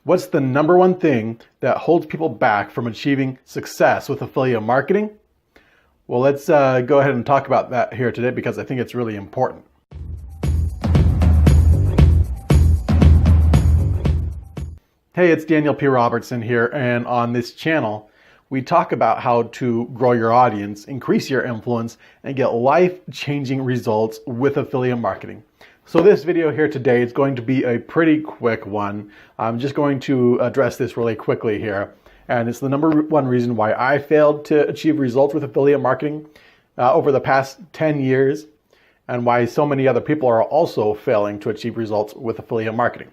What's the number one thing that holds people back from achieving success with affiliate marketing? Well, let's go ahead and talk about that here today because I think it's really important. Hey, it's Daniel P. Robertson here, and on this channel, we talk about how to grow your audience, increase your influence, and get life-changing results with affiliate marketing. So this video here today is going to be a pretty quick one. I'm just going to address this really quickly here. And it's the number one reason why I failed to achieve results with affiliate marketing over the past 10 years, and why so many other people are also failing to achieve results with affiliate marketing.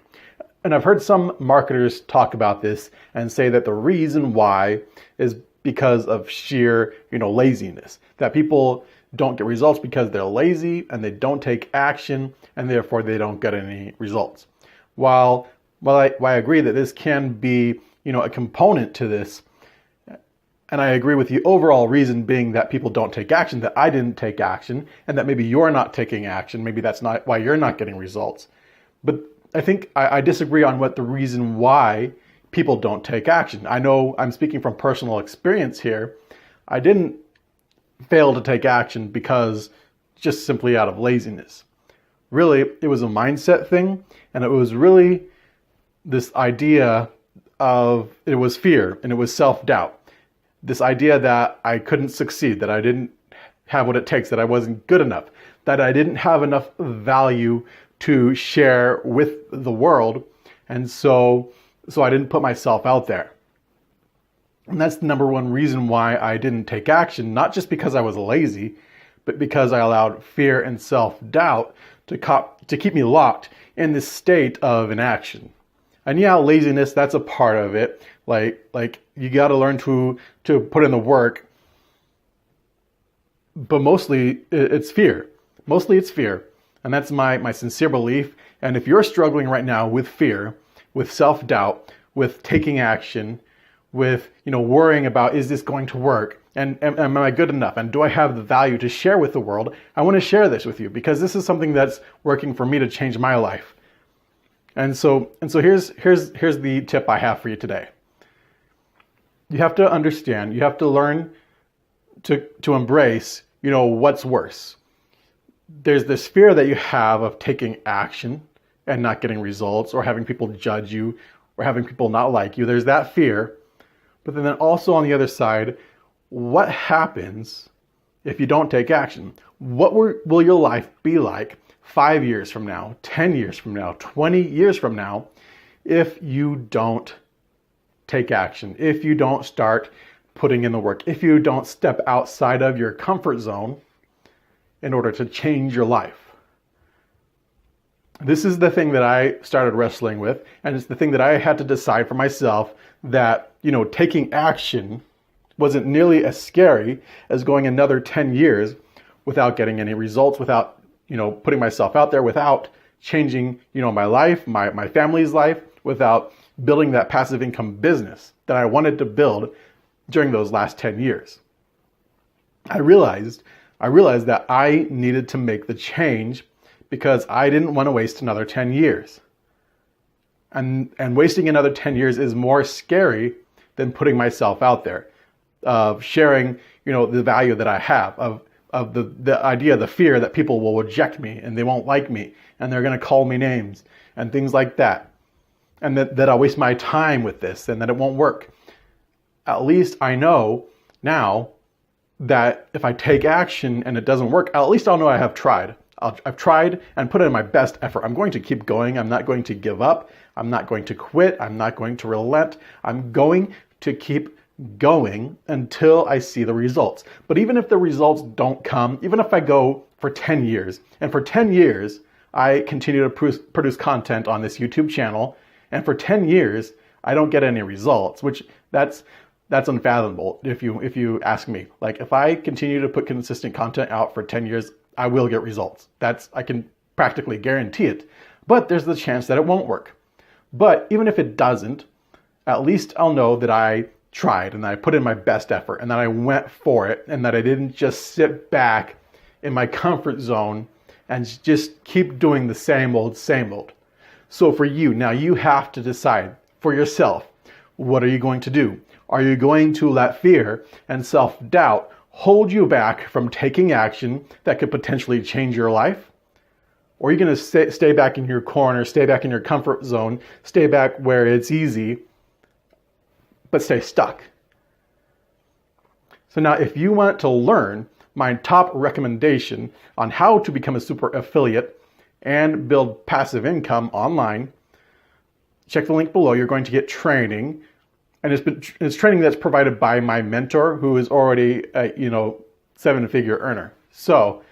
And I've heard some marketers talk about this and say that the reason why is because of sheer, laziness. That people don't get results because they're lazy and they don't take action, and therefore they don't get any results. While I agree that this can be, a component to this, and I agree with the overall reason being that people don't take action, that I didn't take action, and that maybe you're not taking action, maybe that's not why you're not getting results. But I think I disagree on what the reason why people don't take action. I know I'm speaking from personal experience here. I didn't fail to take action because just simply out of laziness. Really, it was a mindset thing, and it was really this idea of, it was fear and it was self-doubt. This idea that I couldn't succeed, that I didn't have what it takes, that I wasn't good enough, that I didn't have enough value to share with the world, and so I didn't put myself out there. And that's the number one reason why I didn't take action, not just because I was lazy, but because I allowed fear and self-doubt to keep me locked in this state of inaction. And yeah, laziness, that's a part of it. Like you got to learn to put in the work, but mostly it's fear. Mostly it's fear. And that's my sincere belief. And if you're struggling right now with fear, with self-doubt, with taking action, with worrying about, is this going to work, and am I good enough, and do I have the value to share with the world, I want to share this with you because this is something that's working for me to change my life. And so here's the tip I have for you today. You have to understand, you have to learn to embrace, what's worse. There's this fear that you have of taking action and not getting results, or having people judge you, or having people not like you. There's that fear. But then also on the other side, what happens if you don't take action? What will your life be like 5 years from now, 10 years from now, 20 years from now, if you don't take action, if you don't start putting in the work, if you don't step outside of your comfort zone in order to change your life? This is the thing that I started wrestling with, and it's the thing that I had to decide for myself, that, taking action wasn't nearly as scary as going another 10 years without getting any results, without, putting myself out there, without changing, my life, my family's life, without building that passive income business that I wanted to build during those last 10 years. I realized that I needed to make the change because I didn't want to waste another 10 years. And wasting another 10 years is more scary than putting myself out there, of sharing, the value that I have, of the idea, the fear that people will reject me and they won't like me and they're going to call me names and things like that. And that I'll waste my time with this and that it won't work. At least I know now that if I take action and it doesn't work, at least I'll know I have tried. I've tried and put in my best effort. I'm going to keep going. I'm not going to give up. I'm not going to quit. I'm not going to relent. I'm going to keep going until I see the results. But even if the results don't come, even if I go for 10 years, and for 10 years, I continue to produce content on this YouTube channel, and for 10 years, I don't get any results, which that's unfathomable if you ask me. Like, if I continue to put consistent content out for 10 years, I will get results. I can practically guarantee it. But there's the chance that it won't work. But even if it doesn't, at least I'll know that I tried and that I put in my best effort and that I went for it and that I didn't just sit back in my comfort zone and just keep doing the same old, same old. So for you, now you have to decide for yourself. What are you going to do? Are you going to let fear and self-doubt hold you back from taking action that could potentially change your life? Or are you going to stay back in your corner, stay back in your comfort zone, stay back where it's easy, but stay stuck? So now if you want to learn my top recommendation on how to become a super affiliate and build passive income online, check the link below. You're going to get training, and it's training that's provided by my mentor, who is already a 7-figure earner. So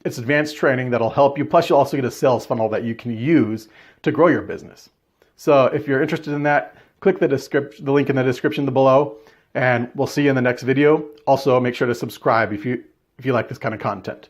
it's advanced training that'll help you. Plus, you'll also get a sales funnel that you can use to grow your business. So if you're interested in that, click the link in the description below, and we'll see you in the next video. Also, make sure to subscribe if you like this kind of content.